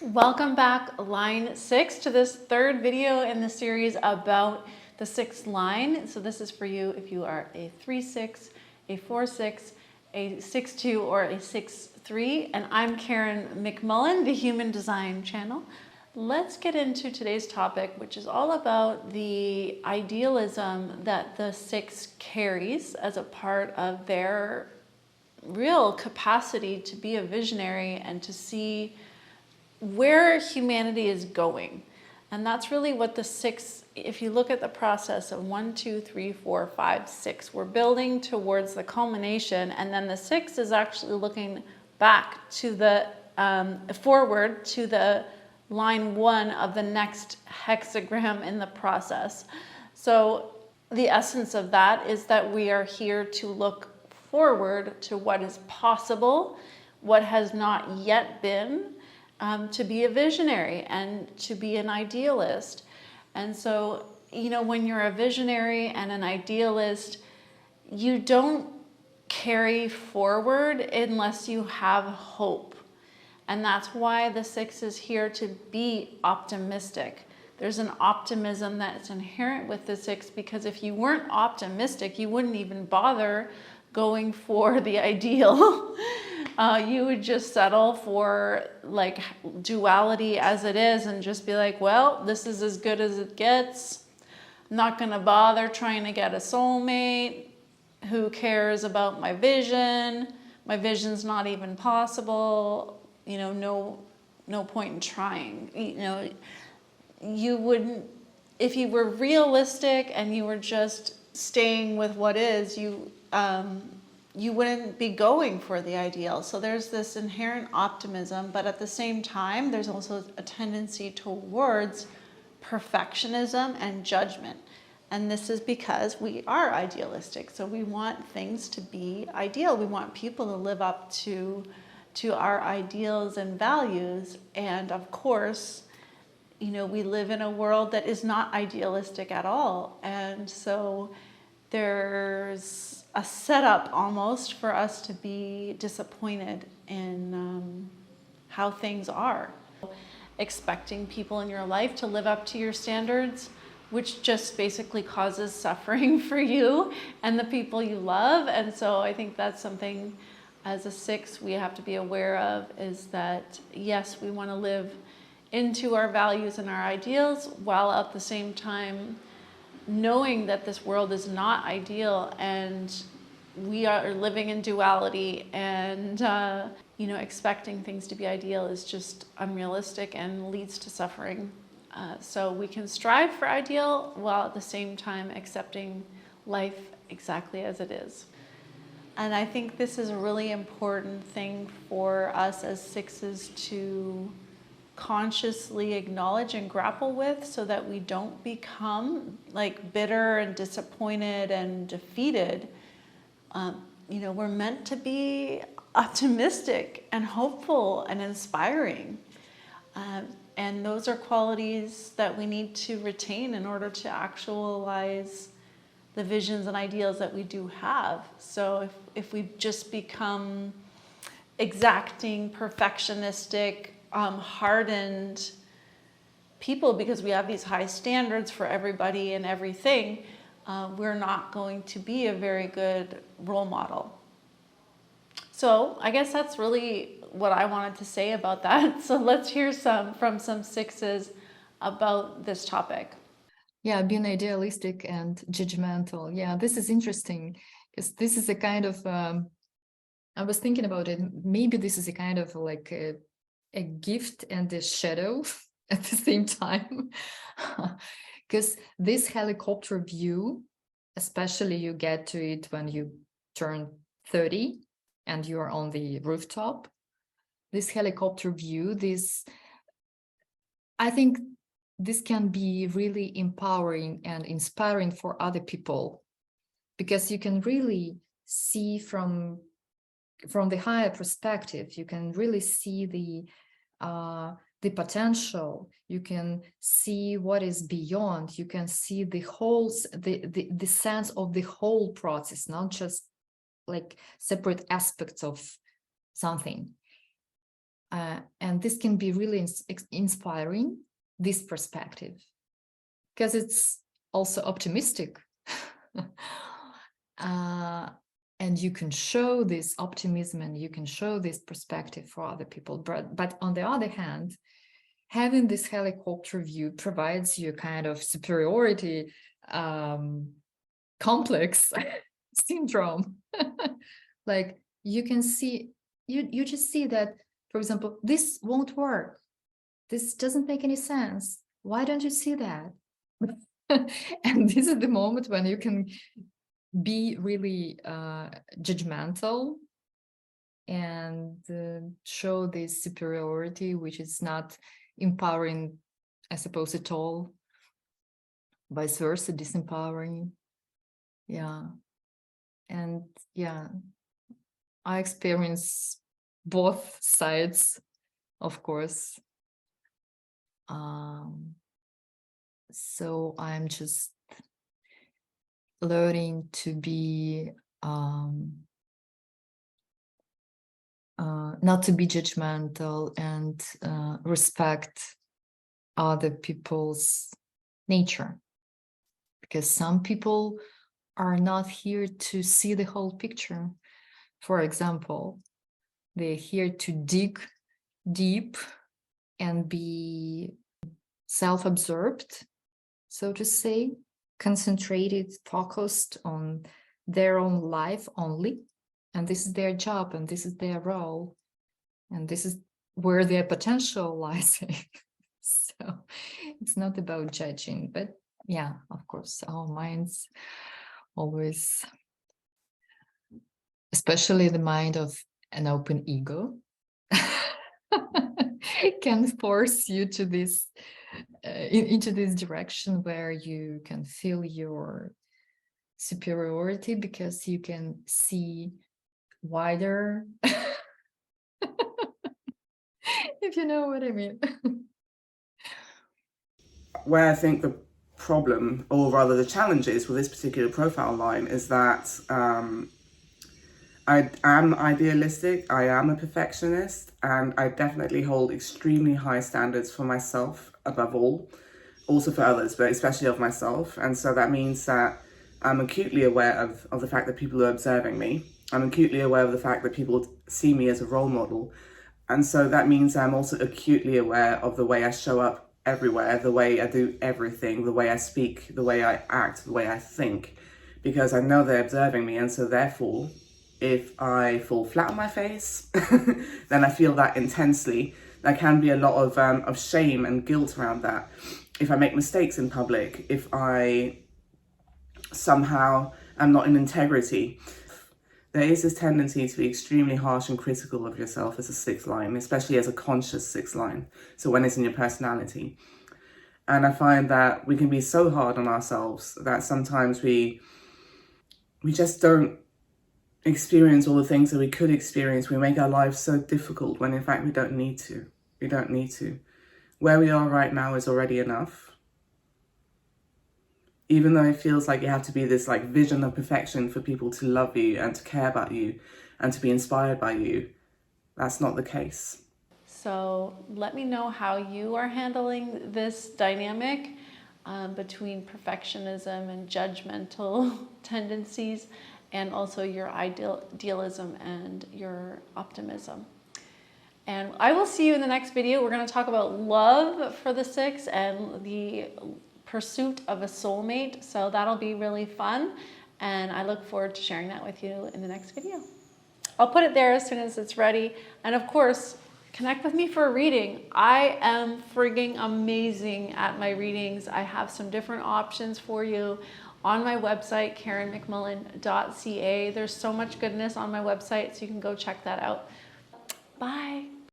Welcome back, line 6, to this third video in the series about the 6th line. So this is for you if you are a 3-6, a 4-6, a 6-2, or a 6-3. And I'm Karen McMullen, the Human Design Channel. Let's get into today's topic, which is all about the idealism that the 6 carries as a part of their real capacity to be a visionary and to see where humanity is going. And that's really what the 6, if you look at the process of 1, 2, 3, 4, 5, 6, we're building towards the culmination, and then the 6 is actually looking back to the forward to the line 1 of the next hexagram in the process. So the essence of that is that we are here to look forward to what is possible, what has not yet been, to be a visionary and to be an idealist. And so, you know, when you're a visionary and an idealist, you don't carry forward unless you have hope. And that's why the 6 is here to be optimistic. There's an optimism that's inherent with the 6, because if you weren't optimistic, you wouldn't even bother going for the ideal. You would just settle for like duality as it is and just be like, well, this is as good as it gets. I'm not gonna bother trying to get a soulmate. Who cares about my vision? My vision's not even possible. You know, no point in trying. You know, you wouldn't, if you were realistic and you were just staying with what is, you wouldn't be going for the ideal. So there's this inherent optimism, but at the same time, there's also a tendency towards perfectionism and judgment. And this is because we are idealistic. So we want things to be ideal. We want people to live up to our ideals and values. And of course, you know, we live in a world that is not idealistic at all. And so there's a setup almost for us to be disappointed in how things are. Expecting people in your life to live up to your standards, which just basically causes suffering for you and the people you love. And so I think that's something as a 6 we have to be aware of, is that yes, we want to live into our values and our ideals, while at the same time knowing that this world is not ideal and we are living in duality, and you know, expecting things to be ideal is just unrealistic and leads to suffering. So we can strive for ideal while at the same time accepting life exactly as it is. And I think this is a really important thing for us as 6s to consciously acknowledge and grapple with, so that we don't become like bitter and disappointed and defeated. You know, we're meant to be optimistic and hopeful and inspiring. And those are qualities that we need to retain in order to actualize the visions and ideals that we do have. So if we just become exacting, perfectionistic, hardened people because we have these high standards for everybody and everything, we're not going to be a very good role model. So I guess that's really what I wanted to say about that. So let's hear from some 6s about this topic. Yeah, being idealistic and judgmental. Yeah, this is interesting, because this is a kind of, I was thinking about it, maybe this is a kind of like a gift and a shadow at the same time. Because this helicopter view, especially you get to it when you turn 30 and you're on the rooftop. This helicopter view, I think this can be really empowering and inspiring for other people, because you can really see from the higher perspective. You can really see the potential. You can see what is beyond. You can see the whole, the sense of the whole process, not just like separate aspects of something. And this can be really inspiring, this perspective, because it's also optimistic. And you can show this optimism and you can show this perspective for other people. But on the other hand, having this helicopter view provides you a kind of superiority complex syndrome. Like you can see, you just see that, for example, this won't work. This doesn't make any sense. Why don't you see that? And this is the moment when you can be really judgmental and show this superiority, which is not empowering, I suppose, at all. Vice versa, disempowering. Yeah. And yeah, I experience both sides, of course. So I'm just learning to be not to be judgmental and respect other people's nature, because some people are not here to see the whole picture. For example, they're here to dig deep and be self-absorbed, so to say, concentrated, focused on their own life only. And this is their job and this is their role. And this is where their potential lies. So it's not about judging, but yeah, of course, our minds always, especially the mind of an open ego, can force you to this into this direction where you can feel your superiority because you can see wider. If you know what I mean. Where I think the problem, or rather the challenge is with this particular profile line, is that I am idealistic, I am a perfectionist, and I definitely hold extremely high standards for myself above all, also for others, but especially of myself. And so that means that I'm acutely aware of the fact that people are observing me. I'm acutely aware of the fact that people see me as a role model. And so that means I'm also acutely aware of the way I show up everywhere, the way I do everything, the way I speak, the way I act, the way I think, because I know they're observing me. And so therefore, if I fall flat on my face, then I feel that intensely. There can be a lot of shame and guilt around that. If I make mistakes in public, if I somehow am not in integrity, there is this tendency to be extremely harsh and critical of yourself as a sixth line, especially as a conscious sixth line. So when it's in your personality. And I find that we can be so hard on ourselves that sometimes we just don't experience all the things that we could experience. We make our lives so difficult when in fact we don't need to. We don't need to. Where we are right now is already enough. Even though it feels like you have to be this like vision of perfection for people to love you and to care about you and to be inspired by you, that's not the case. So let me know how you are handling this dynamic between perfectionism and judgmental tendencies, and also your idealism and your optimism. And I will see you in the next video. We're going to talk about love for the six and the pursuit of a soulmate. So that'll be really fun. And I look forward to sharing that with you in the next video. I'll put it there as soon as it's ready. And of course, connect with me for a reading. I am frigging amazing at my readings. I have some different options for you on my website, KarenMcMullen.ca. There's so much goodness on my website, so you can go check that out. Bye.